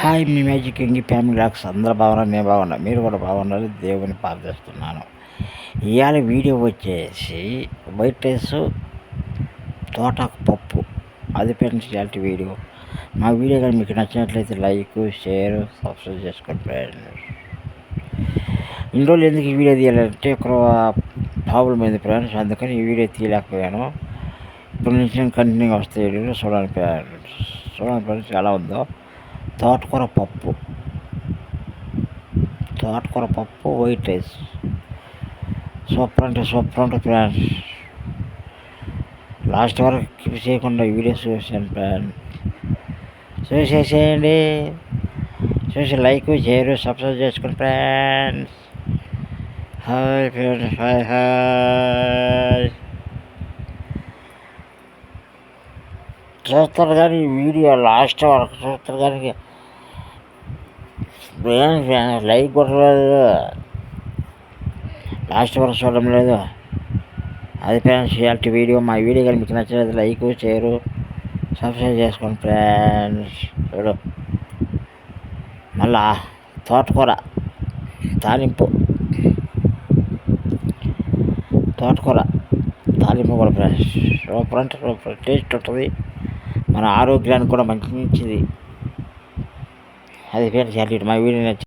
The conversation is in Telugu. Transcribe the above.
హాయ్ మీ మ్యాజిక్ ఎంగి ఫ్యామిలీ లాక్స్ అందరూ బాగున్నారు, నేను బాగున్నా, మీరు కూడా బాగున్నారు, దేవుని ప్రార్థిస్తున్నాను. ఇవాళ వీడియో వచ్చేసి వైట్ రైస్ తోటాకు పప్పు, అది ఫ్రెండ్స్ ఇలాంటి వీడియో. మా వీడియో కానీ మీకు నచ్చినట్లయితే లైక్, షేర్, సబ్స్క్రైబ్ చేసుకోండి ఫ్రెండ్స్. ఇన్ని రోజులు ఎందుకు ఈ వీడియో తీయాలంటే ఒక ప్రాబ్లం అయింది ఫ్రెండ్స్, అందుకని ఈ వీడియో తీయలేకపోయాను. ఇప్పుడు నుంచి నేను కంటిన్యూగా వస్తాయి వీడియోలో చూడండి ఫ్రెండ్స్ ఎలా ఉందో. తోటకూర పప్పు వైట్ రైస్ సూపర్ అంటే సూపర్ ఉంటుంది ఫ్రెండ్స్. లాస్ట్ వరకు కీప్ చేయకుండా వీడియోస్ చూసాను ఫ్రెండ్స్, చూసేసేయండి. చూసి లైక్, షేర్, సబ్స్క్రైబ్ చేసుకోండి ఫ్రెండ్స్. Hi friends, hi. చూస్తారు కానీ వీడియో లాస్ట్ వరకు చూస్తారు కానీ లైక్ కొట్టలేదు, లాస్ట్ వరకు చూడడం లేదు. అది ఫ్రెండ్స్ ఇలాంటి వీడియో. మా వీడియో కానీ మీకు నచ్చలేదు లైక్, షేర్, సబ్స్క్రైబ్ చేసుకోండి ఫ్రెండ్స్. చూడు మళ్ళా తోటకూర తాలింపు కూడా ఫ్రెండ్స్ సూపర్ అంటే సూపర్ టేస్ట్ ఉంటుంది, మన ఆరోగ్యానికి కూడా మంచిది. అది ఫ్రెండ్స్ మా వీడియో నచ్చింది.